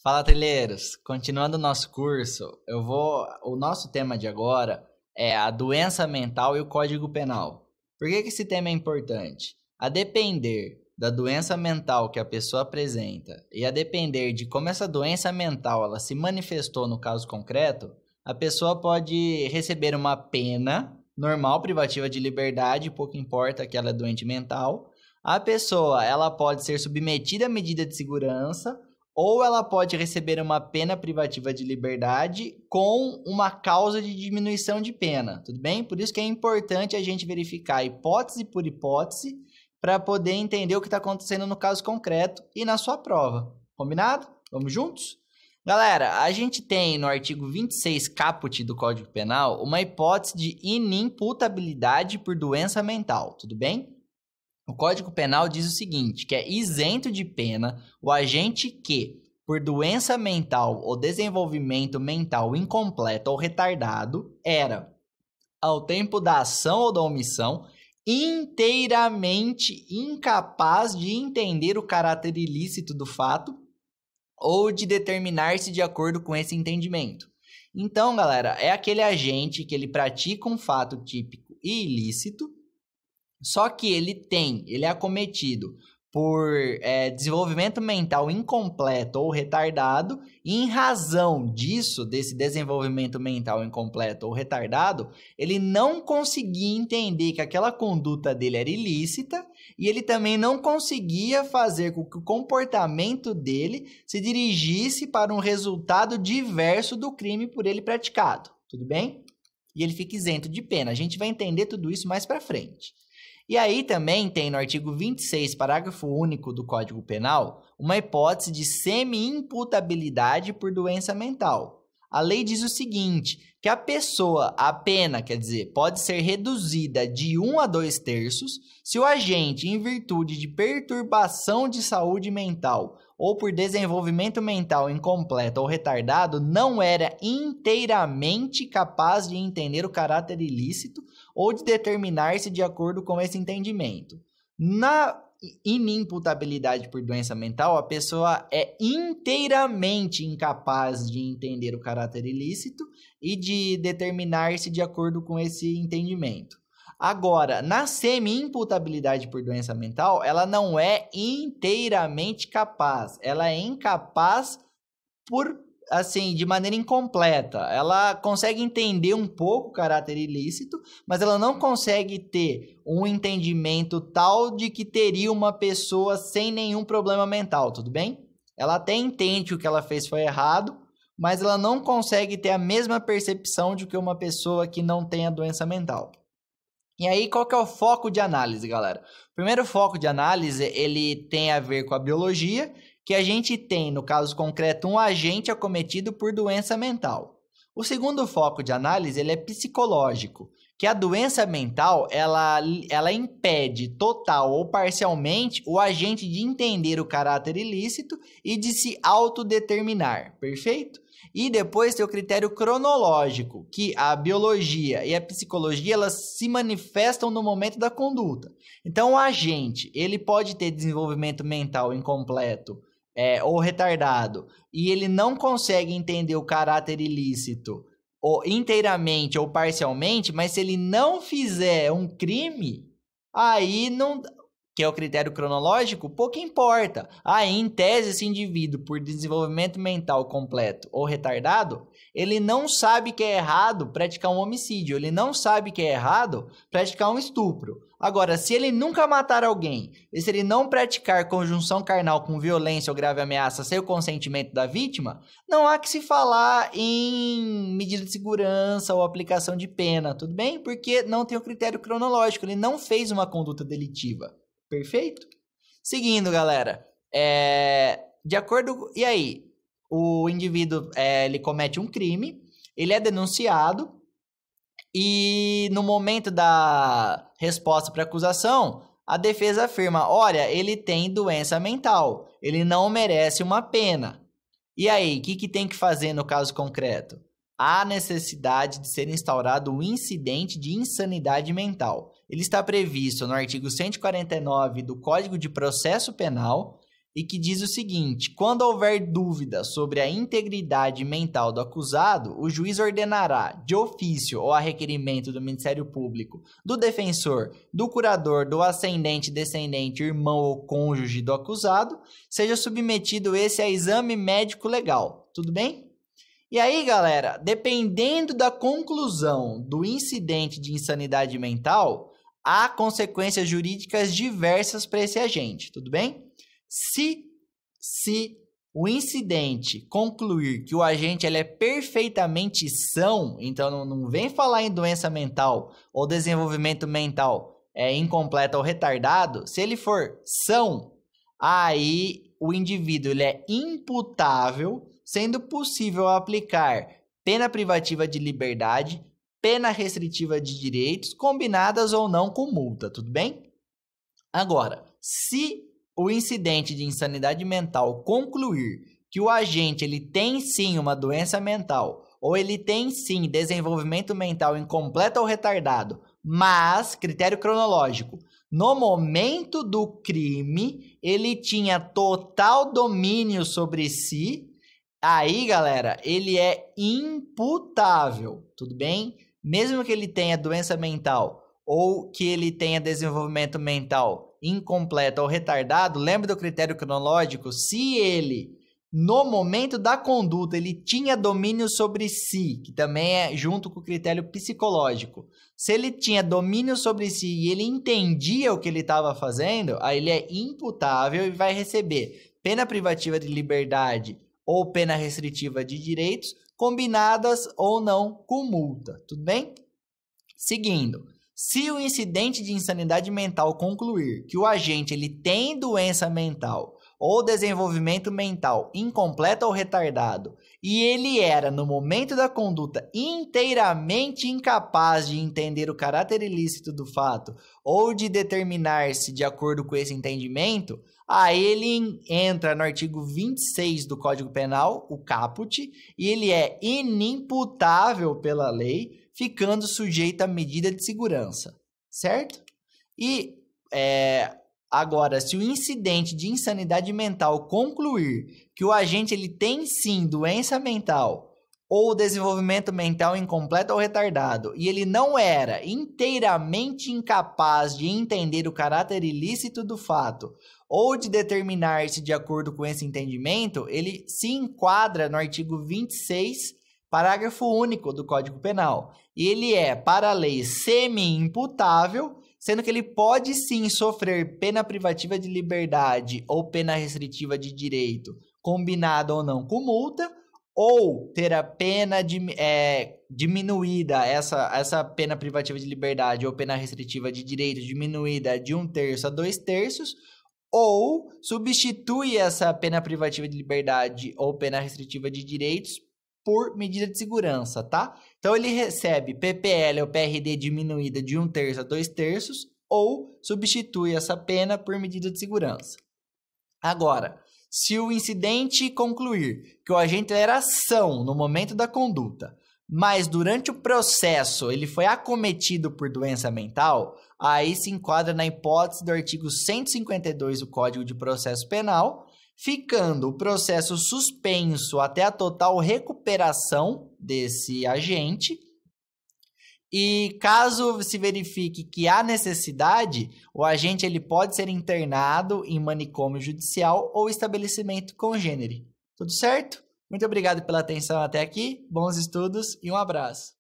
Fala, trilheiros! Continuando o nosso curso, o nosso tema de agora é a doença mental e o Código Penal. Por que esse tema é importante? A depender da doença mental que a pessoa apresenta e a depender de como essa doença mental ela se manifestou no caso concreto, a pessoa pode receber uma pena normal, privativa de liberdade, pouco importa que ela é doente mental. A pessoa ela pode ser submetida a medida de segurança ou ela pode receber uma pena privativa de liberdade com uma causa de diminuição de pena, tudo bem? Por isso que é importante a gente verificar hipótese por hipótese para poder entender o que está acontecendo no caso concreto e na sua prova. Combinado? Vamos juntos? Galera, a gente tem no artigo 26 caput do Código Penal uma hipótese de inimputabilidade por doença mental, tudo bem? O Código Penal diz o seguinte, que é isento de pena o agente que, por doença mental ou desenvolvimento mental incompleto ou retardado, era, ao tempo da ação ou da omissão, inteiramente incapaz de entender o caráter ilícito do fato ou de determinar-se de acordo com esse entendimento. Então, galera, é aquele agente que ele pratica um fato típico e ilícito, só que ele é acometido por desenvolvimento mental incompleto ou retardado, e em razão disso, desse desenvolvimento mental incompleto ou retardado, ele não conseguia entender que aquela conduta dele era ilícita, e ele também não conseguia fazer com que o comportamento dele se dirigisse para um resultado diverso do crime por ele praticado, tudo bem? E ele fica isento de pena. A gente vai entender tudo isso mais para frente. E aí também tem no artigo 26, parágrafo único do Código Penal, uma hipótese de semi-imputabilidade por doença mental. A lei diz o seguinte, que a pena, quer dizer, pode ser reduzida de 1 a 2/3 se o agente, em virtude de perturbação de saúde mental ou por desenvolvimento mental incompleto ou retardado, não era inteiramente capaz de entender o caráter ilícito ou de determinar-se de acordo com esse entendimento. Na inimputabilidade por doença mental, a pessoa é inteiramente incapaz de entender o caráter ilícito e de determinar-se de acordo com esse entendimento. Agora, na semi-imputabilidade por doença mental, ela não é inteiramente capaz, ela é incapaz de maneira incompleta. Ela consegue entender um pouco o caráter ilícito, mas ela não consegue ter um entendimento tal de que teria uma pessoa sem nenhum problema mental, tudo bem? Ela até entende que o que ela fez foi errado, mas ela não consegue ter a mesma percepção de que uma pessoa que não tem a doença mental. E aí, qual que é o foco de análise, galera? O primeiro foco de análise, ele tem a ver com a biologia, que a gente tem, no caso concreto, um agente acometido por doença mental. O segundo foco de análise ele é psicológico, que a doença mental ela impede total ou parcialmente o agente de entender o caráter ilícito e de se autodeterminar, perfeito? E depois tem o critério cronológico, que a biologia e a psicologia elas se manifestam no momento da conduta. Então, o agente ele pode ter desenvolvimento mental incompleto ou retardado, e ele não consegue entender o caráter ilícito ou inteiramente ou parcialmente, mas se ele não fizer um crime, aí não... que é o critério cronológico, pouco importa. Aí, em tese, esse indivíduo, por desenvolvimento mental completo ou retardado, ele não sabe que é errado praticar um homicídio, ele não sabe que é errado praticar um estupro. Agora, se ele nunca matar alguém, e se ele não praticar conjunção carnal com violência ou grave ameaça sem o consentimento da vítima, não há que se falar em medida de segurança ou aplicação de pena, tudo bem? Porque não tem o critério cronológico, ele não fez uma conduta delitiva. Perfeito? Seguindo, galera, de acordo... E aí? O indivíduo, ele comete um crime, ele é denunciado e no momento da resposta para a acusação, a defesa afirma, olha, ele tem doença mental, ele não merece uma pena. E aí, o que tem que fazer no caso concreto? Há necessidade de ser instaurado um incidente de insanidade mental. Ele está previsto no artigo 149 do Código de Processo Penal e que diz o seguinte: quando houver dúvida sobre a integridade mental do acusado, o juiz ordenará, de ofício ou a requerimento do Ministério Público, do defensor, do curador, do ascendente, descendente, irmão ou cônjuge do acusado, seja submetido esse a exame médico legal. Tudo bem? E aí, galera, dependendo da conclusão do incidente de insanidade mental, há consequências jurídicas diversas para esse agente, tudo bem? Se o incidente concluir que o agente ele é perfeitamente são, então não vem falar em doença mental ou desenvolvimento mental incompleto ou retardado, se ele for são, aí o indivíduo ele é imputável, sendo possível aplicar pena privativa de liberdade, pena restritiva de direitos, combinadas ou não com multa, tudo bem? Agora, se o incidente de insanidade mental concluir que o agente ele tem sim uma doença mental ou ele tem sim desenvolvimento mental incompleto ou retardado, mas, critério cronológico, no momento do crime ele tinha total domínio sobre si, aí, galera, ele é imputável, tudo bem? Mesmo que ele tenha doença mental ou que ele tenha desenvolvimento mental incompleto ou retardado, lembra do critério cronológico? Se ele, no momento da conduta, ele tinha domínio sobre si, que também é junto com o critério psicológico, se ele tinha domínio sobre si e ele entendia o que ele estava fazendo, aí ele é imputável e vai receber pena privativa de liberdade ou pena restritiva de direitos, combinadas ou não com multa, tudo bem? Seguindo, se o incidente de insanidade mental concluir que o agente ele tem doença mental ou desenvolvimento mental incompleto ou retardado e ele era, no momento da conduta, inteiramente incapaz de entender o caráter ilícito do fato ou de determinar-se de acordo com esse entendimento, aí ele entra no artigo 26 do Código Penal, o caput, e ele é inimputável pela lei, ficando sujeito à medida de segurança, certo? E agora, se o incidente de insanidade mental concluir que o agente ele tem sim doença mental ou desenvolvimento mental incompleto ou retardado e ele não era inteiramente incapaz de entender o caráter ilícito do fato ou de determinar-se de acordo com esse entendimento, ele se enquadra no artigo 26, parágrafo único do Código Penal. E ele é, para a lei, semi-imputável, sendo que ele pode sim sofrer pena privativa de liberdade ou pena restritiva de direito, combinada ou não com multa, ou ter a pena diminuída, essa pena privativa de liberdade ou pena restritiva de direito diminuída de 1/3 a 2/3, ou substitui essa pena privativa de liberdade ou pena restritiva de direitos por medida de segurança, tá? Então, ele recebe PPL ou PRD diminuída de 1/3 a 2/3 ou substitui essa pena por medida de segurança. Agora, se o incidente concluir que o agente era ação no momento da conduta, mas durante o processo ele foi acometido por doença mental, aí se enquadra na hipótese do artigo 152 do Código de Processo Penal, ficando o processo suspenso até a total recuperação desse agente. E caso se verifique que há necessidade, o agente ele pode ser internado em manicômio judicial ou estabelecimento congênere. Tudo certo? Muito obrigado pela atenção até aqui, bons estudos e um abraço.